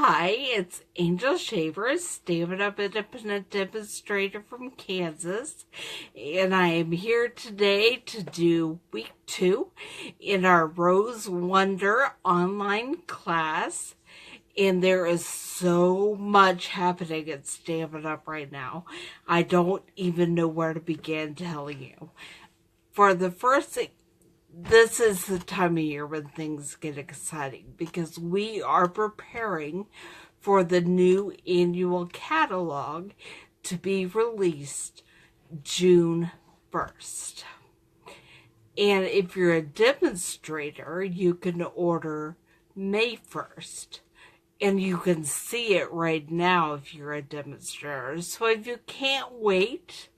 Hi, it's Angel Shavers, Stampin Up Independent Demonstrator from Kansas, and I am here today to do week 2 in our Rose Wonder online class. And there is so much happening at Stampin Up right now. I don't even know where to begin telling you. For the first thing, this is the time of year when things get exciting because we are preparing for the new annual catalog to be released June 1st. And if you're a demonstrator, you can order May 1st. And you can see it right now if you're a demonstrator. So if you can't wait,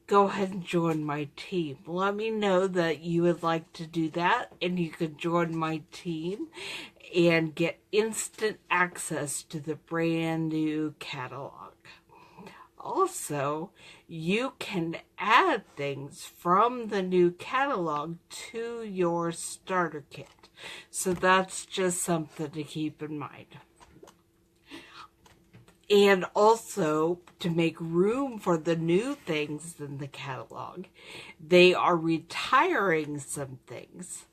go ahead and join my team. Let me know that you would like to do that, and you can join my team and get instant access to the brand new catalog. Also, you can add things from the new catalog to your starter kit. So that's just something to keep in mind. And also, to make room for the new things in the catalog, they are retiring some things.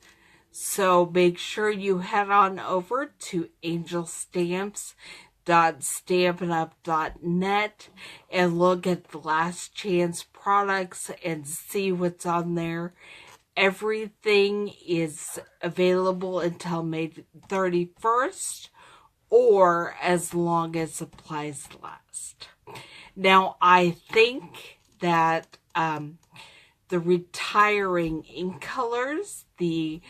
So make sure you head on over to angelstamps.stampinup.net and look at the last chance products and see what's on there. Everything is available until May 31st. Or as long as supplies last. Now, I think that the retiring ink colors, the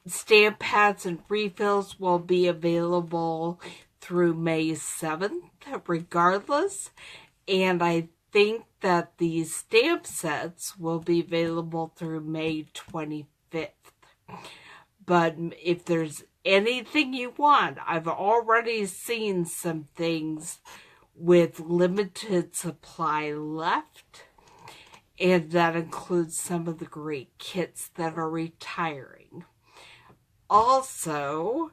stamp pads and refills will be available through May 7th, regardless. And I think that the stamp sets will be available through May 25th. But if there's anything you want, I've already seen some things with limited supply left, and that includes some of the great kits that are retiring. Also,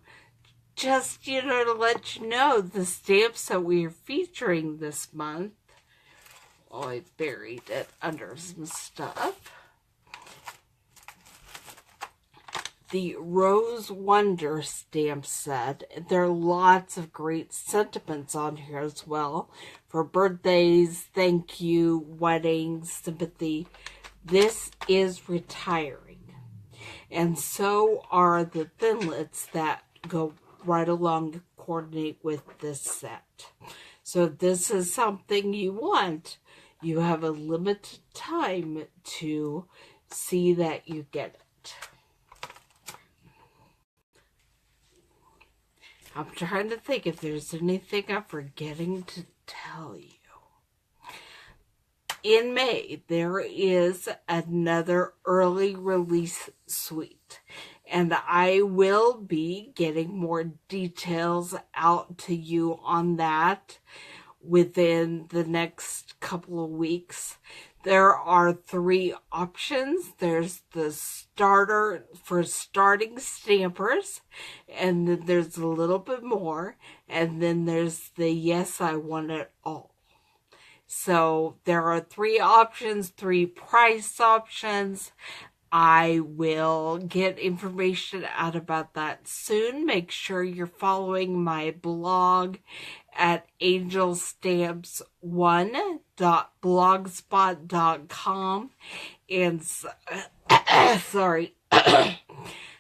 just, to let you know, the stamps that we are featuring this month, I buried it under some stuff. The Rose Wonder stamp set. There are lots of great sentiments on here as well for birthdays, thank you, weddings, sympathy. This is retiring. And so are the Thinlits that go right along to coordinate with this set. So if this is something you want, you have a limited time to see that you get it. I'm trying to think if there's anything I'm forgetting to tell you. In May, there is another early release suite, and I will be getting more details out to you on that within the next couple of weeks. There are 3 options. There's the starter for starting stampers, and then there's a little bit more, and then there's the yes, I want it all. So there are 3 options, 3 price options. I will get information out about that soon. Make sure you're following my blog at angelstamps1.blogspot.com and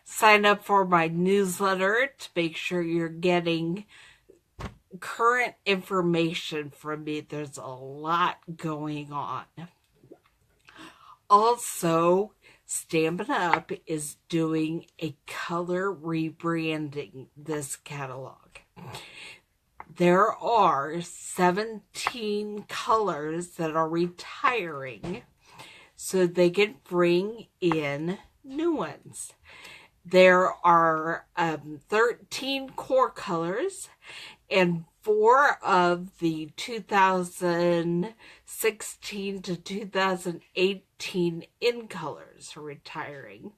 sign up for my newsletter to make sure you're getting current information from me. There's a lot going on. Also, Stampin' Up is doing a color rebranding this catalog. There are 17 colors that are retiring so they can bring in new ones. There are 13 core colors and 4 of the 2016 to 2018 in colors are retiring.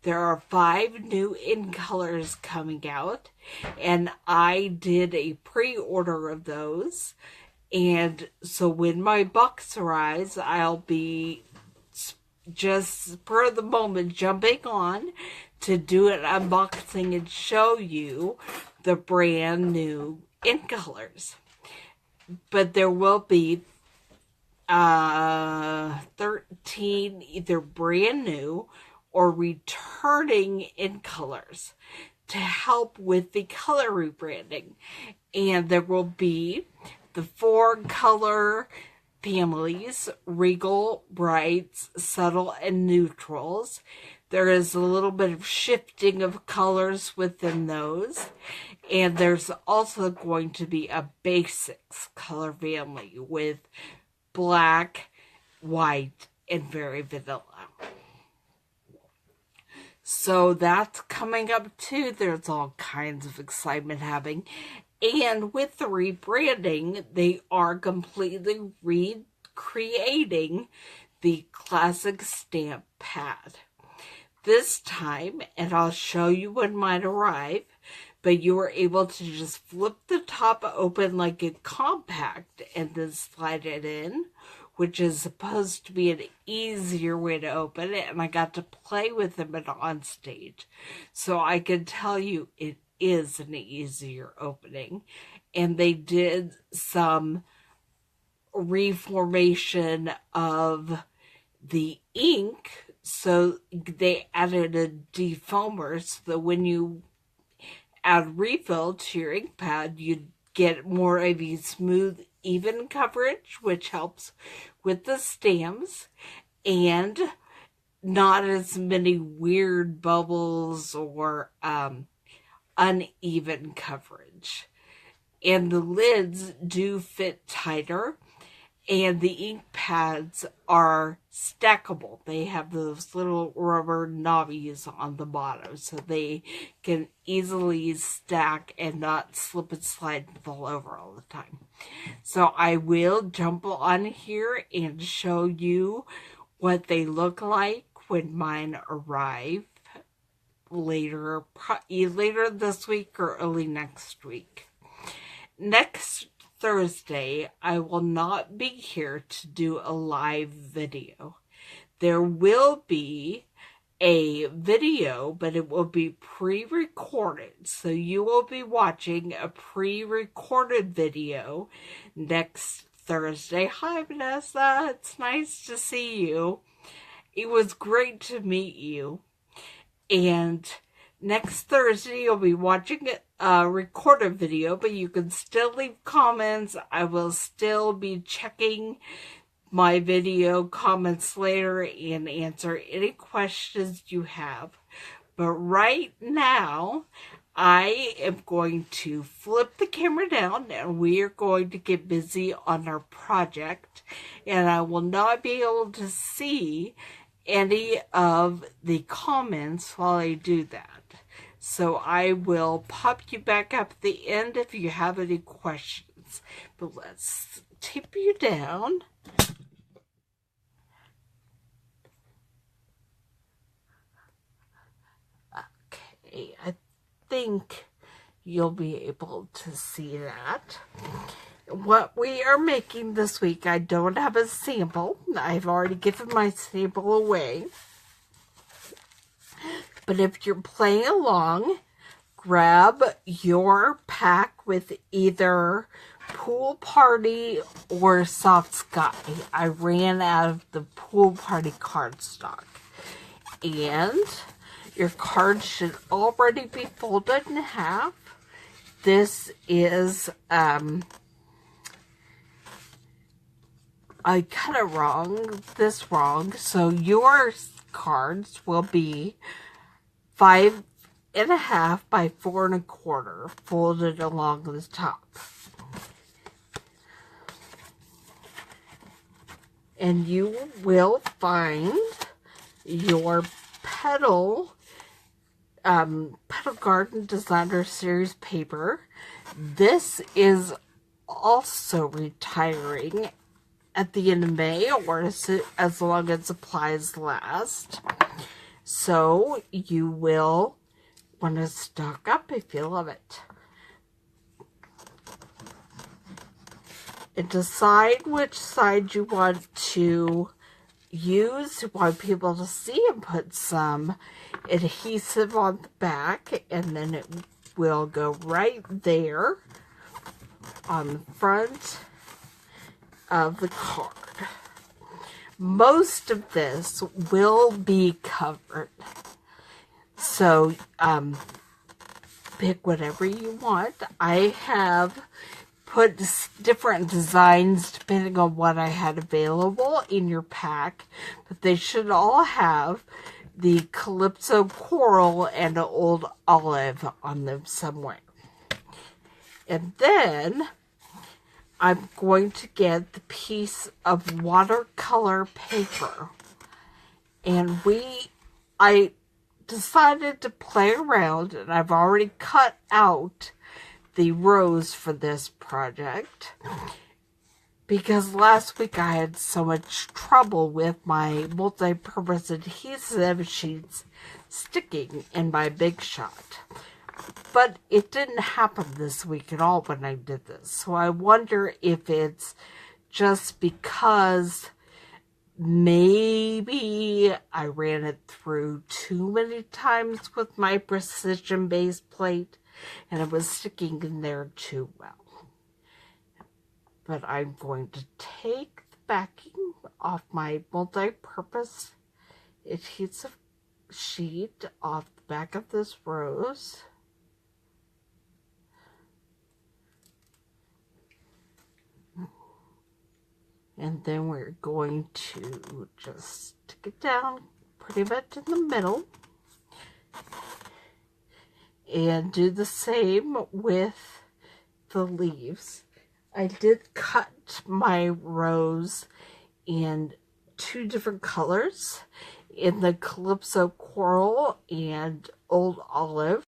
There are 5 new in colors coming out, and I did a pre-order of those. And so when my box arrives, I'll be just for the moment jumping on to do an unboxing and show you the brand new in colors. But there will be 13 either brand new or returning in colors to help with the color rebranding. And there will be the 4 color families: Regal, Brights, Subtle, and Neutrals. There is a little bit of shifting of colors within those. And there's also going to be a Basics color family with black, white, and very vanilla. So that's coming up too. There's all kinds of excitement happening. And with the rebranding, they are completely recreating the classic stamp pad. This time, and I'll show you when mine arrive, but you are able to just flip the top open like a compact and then slide it in, which is supposed to be an easier way to open it, and I got to play with them on stage. So I can tell you it is an easier opening. And they did some reformation of the ink, so they added a defoamer so that when you add refill to your ink pad, you get more of a smooth, even coverage, which helps with the stamps, and not as many weird bubbles or uneven coverage. And the lids do fit tighter, and the ink pads are stackable. They have those little rubber knobbies on the bottom, so they can easily stack and not slip and slide and fall over all the time. So I will jump on here and show you what they look like when mine arrive later this week or early next week. Next Thursday, I will not be here to do a live video. There will be a video, but it will be pre-recorded. So you will be watching a pre-recorded video next Thursday. Hi, Vanessa. It's nice to see you. It was great to meet you. And next Thursday, you'll be watching a recorded video, but you can still leave comments. I will still be checking my video comments later and answer any questions you have. But right now, I am going to flip the camera down and we are going to get busy on our project. And I will not be able to see any of the comments while I do that. So I will pop you back up at the end if you have any questions. But let's tip you down. Okay, I think you'll be able to see that. What we are making this week, I don't have a sample. I've already given my sample away. But if you're playing along, grab your pack with either Pool Party or Soft Sky. I ran out of the Pool Party cardstock. And your card should already be folded in half. This is, I cut it wrong, so your cards will be 5.5 by 4 1/4 folded along the top. And you will find your Petal Petal Garden Designer Series paper. This is also retiring at the end of May, or as long as supplies last. So you will want to stock up if you love it. And decide which side you want to use. You want people to see, and put some adhesive on the back, and then it will go right there on the front of the card. Most of this will be covered, so pick whatever you want. I have put different designs depending on what I had available in your pack, but they should all have the Calypso Coral and Old Olive on them somewhere. And then I'm going to get the piece of watercolor paper, and I decided to play around, and I've already cut out the rose for this project because last week I had so much trouble with my multi-purpose adhesive sheets sticking in my Big Shot. But it didn't happen this week at all when I did this. So I wonder if it's just because maybe I ran it through too many times with my precision base plate and it was sticking in there too well. But I'm going to take the backing off my multi-purpose adhesive sheet off the back of this rose. And then we're going to just stick it down pretty much in the middle. And do the same with the leaves. I did cut my rose in two different colors, in the Calypso Coral and Old Olive.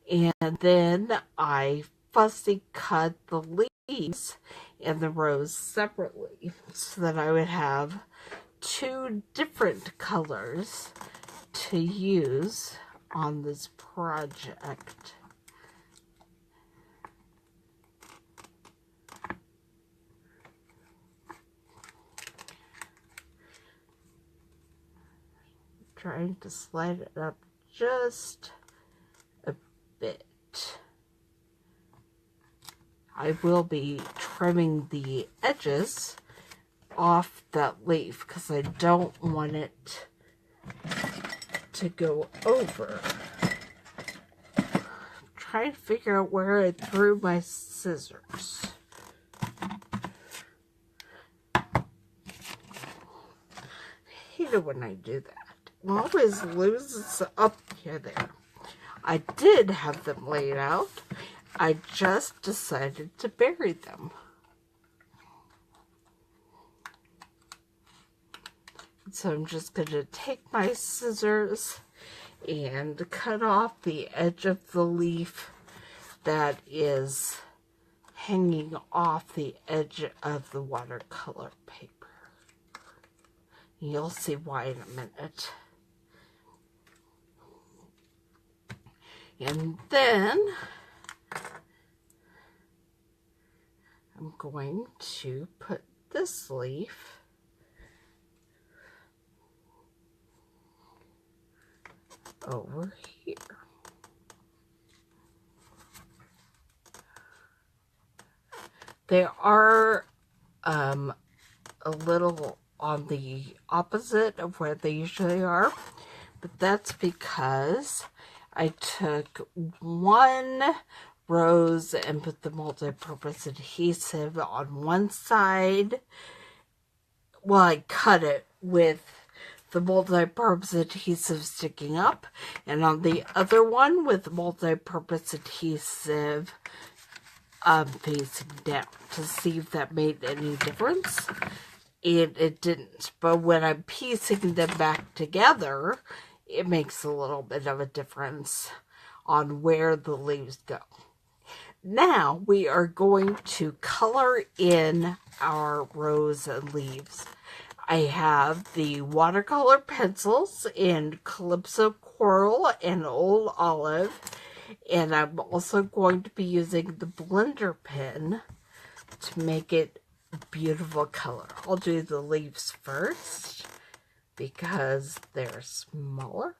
And then I fussy cut the leaves and the rose separately so that I would have two different colors to use on this project. Trying to slide it up just a bit. I will be trimming the edges off that leaf because I don't want it to go over. I'm trying to figure out where I threw my scissors. I hate it when I do that. It always loses up here there. I did have them laid out. I just decided to bury them. So I'm just going to take my scissors and cut off the edge of the leaf that is hanging off the edge of the watercolor paper. You'll see why in a minute. And then I'm going to put this leaf over here. They are a little on the opposite of where they usually are, but that's because I took one rose and put the multi-purpose adhesive on one side. Well, I cut it with the multi-purpose adhesive sticking up, and on the other one with the multi-purpose adhesive facing down to see if that made any difference. And it didn't. But when I'm piecing them back together, it makes a little bit of a difference on where the leaves go. Now we are going to color in our rose and leaves. I have the watercolor pencils in Calypso Coral and Old Olive, and I'm also going to be using the blender pen to make it beautiful color. I'll do the leaves first because they're smaller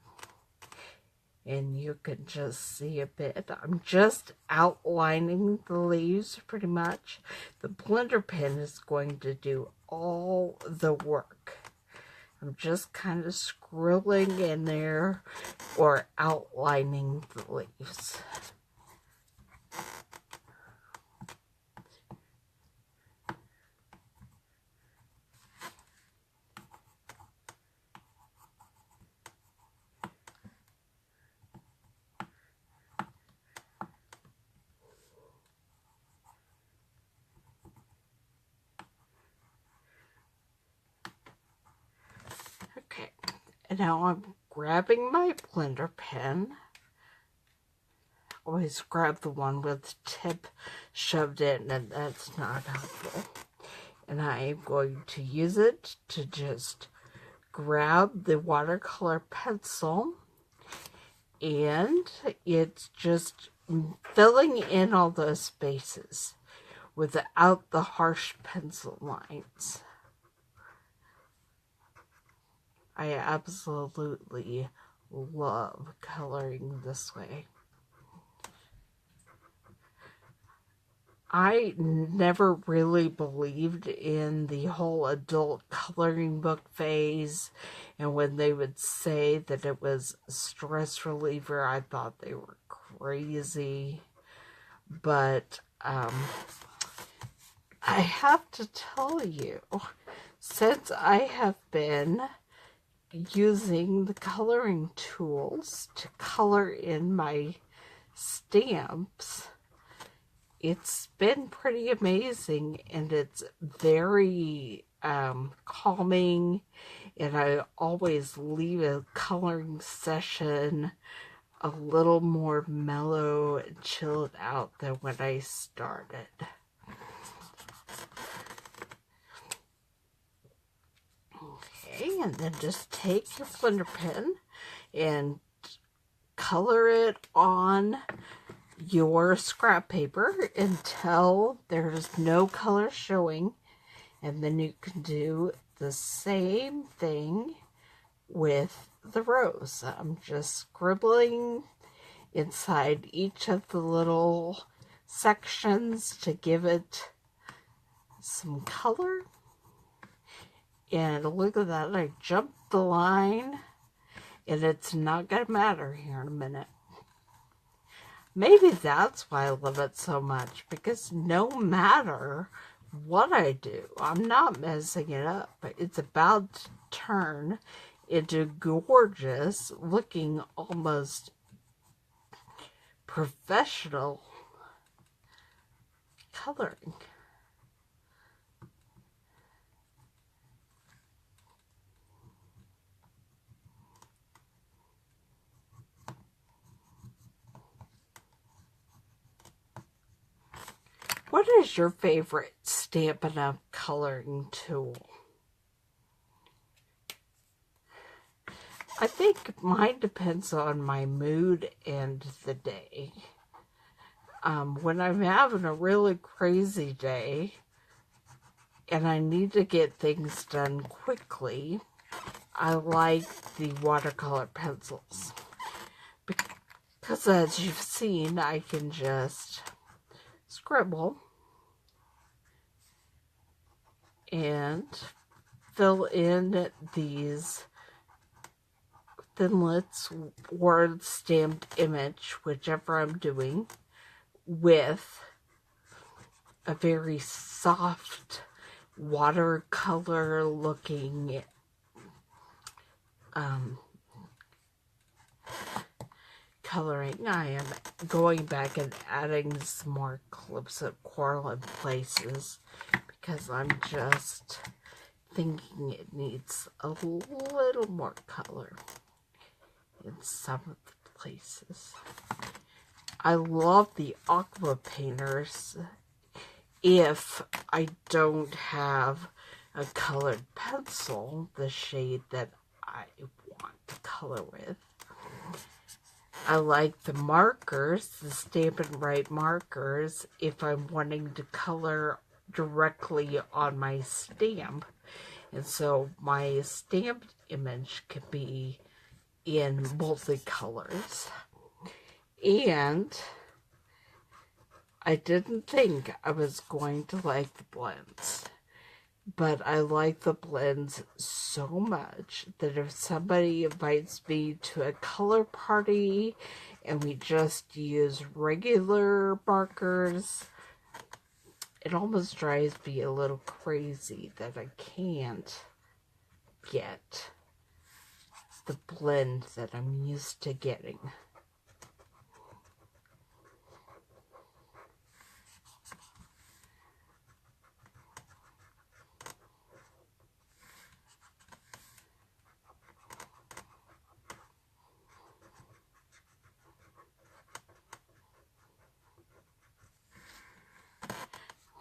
and you can just see a bit. I'm just outlining the leaves pretty much. The blender pen is going to do all the work. I'm just kind of scribbling in there or outlining the leaves. Okay, and now I'm grabbing my blender pen. Always grab the one with the tip shoved in, and that's not helpful. And I am going to use it to just grab the watercolor pencil, and it's just filling in all those spaces without the harsh pencil lines. I absolutely love coloring this way. I never really believed in the whole adult coloring book phase, and when they would say that it was a stress reliever, I thought they were crazy. But I have to tell you, since I have been using the coloring tools to color in my stamps, it's been pretty amazing, and it's very calming, and I always leave a coloring session a little more mellow and chilled out than when I started. Okay, and then just take your blender pen and color it on your scrap paper until there's no color showing, and then you can do the same thing with the rose. I'm just scribbling inside each of the little sections to give it some color. And look at that, I jumped the line, and it's not going to matter here in a minute. Maybe that's why I love it so much, because no matter what I do, I'm not messing it up. It's about to turn into gorgeous looking, almost professional coloring. What is your favorite Stampin' Up coloring tool? I think mine depends on my mood and the day. When I'm having a really crazy day and I need to get things done quickly, I like the watercolor pencils. Because as you've seen, I can just scribble and fill in these Thinlits or stamped image, whichever I'm doing, with a very soft watercolor looking coloring. I am going back and adding some more Calypso Coral in places because I'm just thinking it needs a little more color. in some of the places. I love the aqua painters if I don't have a colored pencil, the shade that I want to color with. I like the markers, the Stampin' Right markers, if I'm wanting to color directly on my stamp. And so my stamped image can be in multicolors. And I didn't think I was going to like the blends, but I like the blends so much that if somebody invites me to a color party and we just use regular markers, it almost drives me a little crazy that I can't get the blend that I'm used to getting.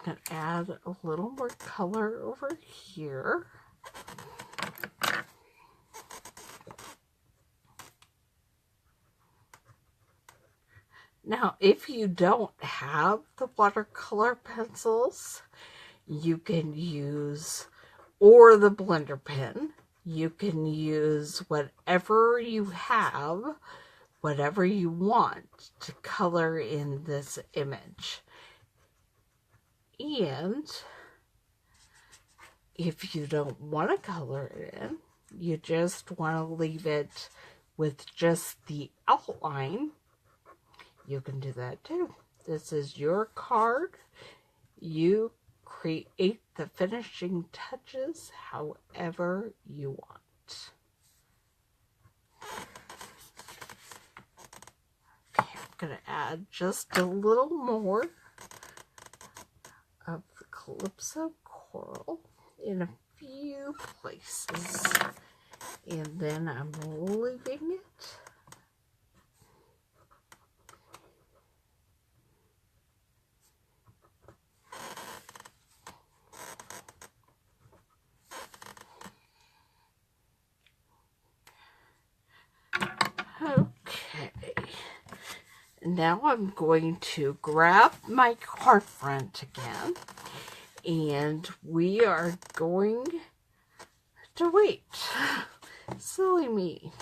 I'm going to add a little more color over here. Now, if you don't have the watercolor pencils, you can use, or the blender pen, you can use whatever you have, whatever you want to color in this image. And if you don't want to color it in, you just want to leave it with just the outline, you can do that too. This is your card. You create the finishing touches however you want. Okay, I'm going to add just a little more of the Calypso Coral in a few places, and then I'm leaving it. Okay, now I'm going to grab my card front again, and we are going to wait. Silly me.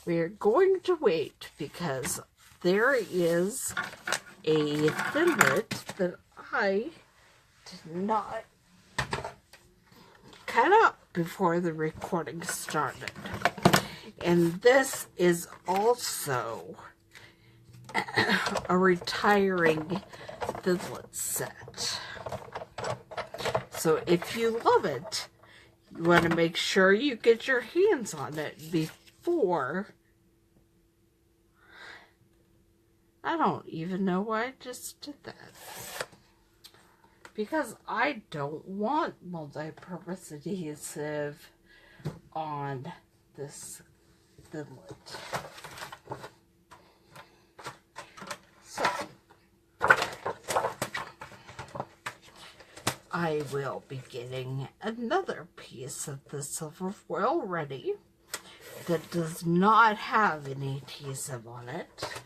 We're going to wait because there is a Thinlit that I did not cut up before the recording started. And this is also a retiring Thinlit set. So if you love it, you want to make sure you get your hands on it before. I don't even know why I just did that. Because I don't want multi-purpose adhesive on this Thinlit. So I will be getting another piece of the silver foil ready that does not have any adhesive on it.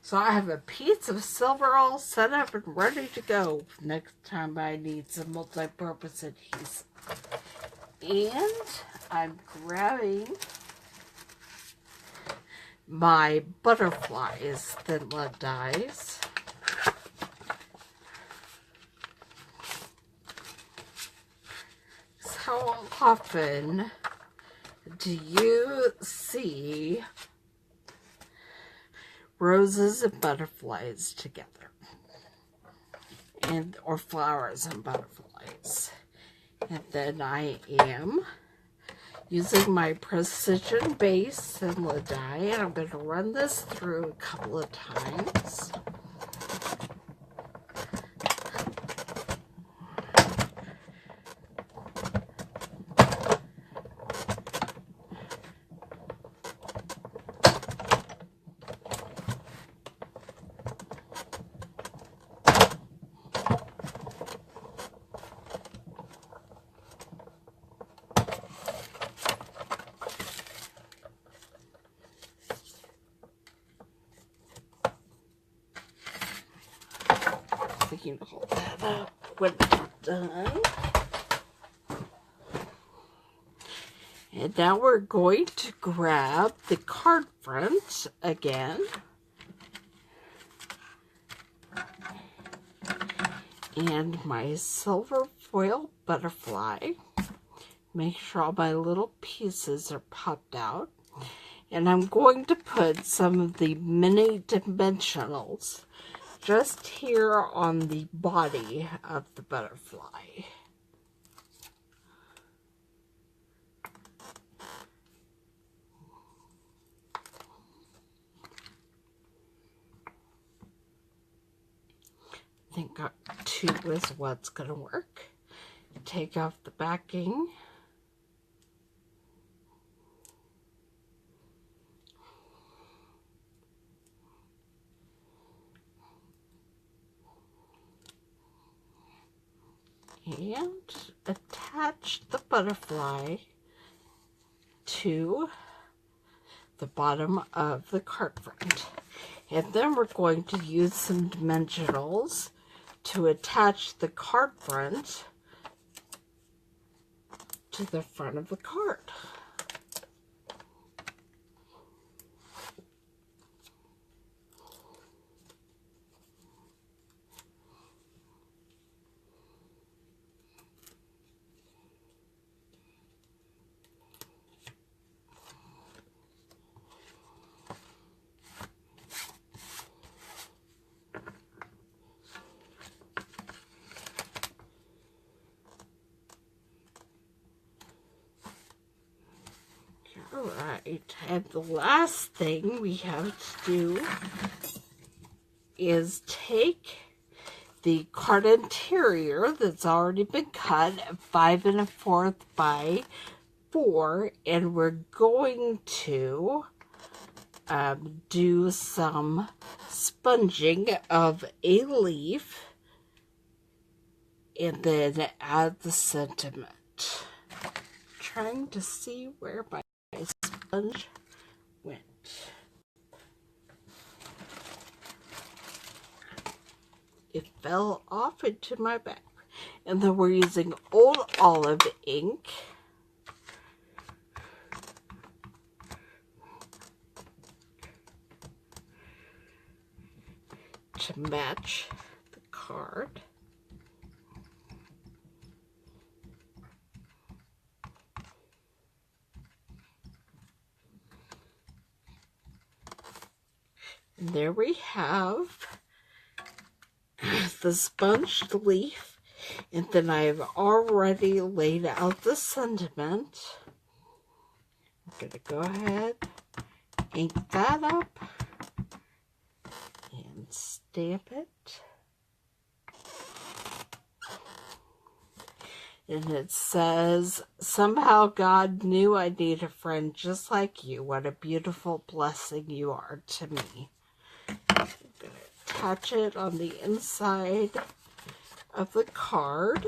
So I have a piece of silver all set up and ready to go next time I need some multi-purpose adhesive. And I'm grabbing my butterflies Thinlit dies. How often do you see roses and butterflies together? Or flowers and butterflies. And then I am using my precision base Thinlit die, and I'm going to run this through a couple of times. you can hold that up when it's done. And now we're going to grab the card front again. And my silver foil butterfly. Make sure all my little pieces are popped out. And I'm going to put some of the mini dimensionals just here on the body of the butterfly. I think 2 is what's going to work. Take off the backing. And attach the butterfly to the bottom of the card front. And then we're going to use some dimensionals to attach the card front to the front of the card. Alright, and the last thing we have to do is take the card interior that's already been cut at 5 1/4 by 4, and we're going to do some sponging of a leaf and then add the sentiment. Trying to see where my sponge went. It fell off into my bag. And then we're using Old Olive ink to match the card. And there we have the sponged leaf, and then I've already laid out the sentiment. I'm going to go ahead, ink that up, and stamp it. And it says, somehow God knew I need a friend just like you. What a beautiful blessing you are to me. I'm going to attach it on the inside of the card.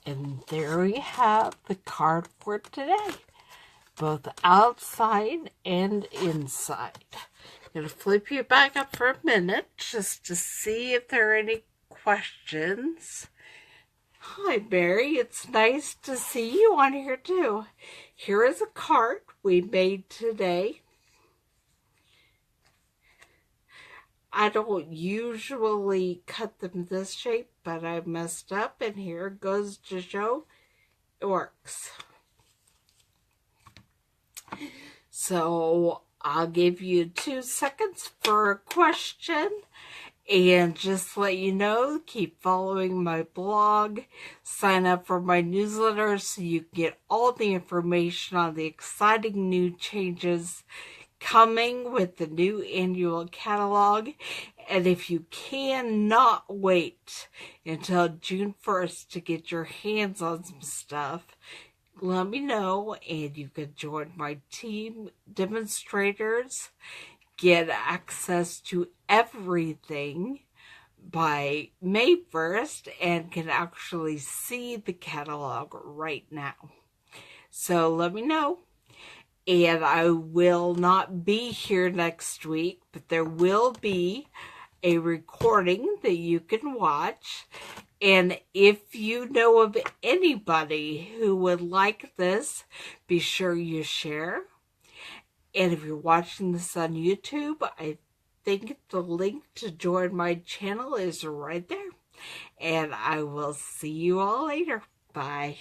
And there we have the card for today, both outside and inside. I'm going to flip you back up for a minute just to see if there are any questions. Hi, Mary. It's nice to see you on here, too. Here is a card we made today. I don't usually cut them this shape, but I messed up, and here it goes to show it works. So I'll give you 2 seconds for a question, and just let you know, keep following my blog, sign up for my newsletter so you can get all the information on the exciting new changes coming with the new annual catalog. And if you cannot wait until June 1st to get your hands on some stuff, let me know, and you can join my team demonstrators, get access to everything by May 1st, and can actually see the catalog right now. So let me know. And I will not be here next week, but there will be a recording that you can watch. And if you know of anybody who would like this, be sure you share. And if you're watching this on YouTube, I think the link to join my channel is right there. And I will see you all later. Bye.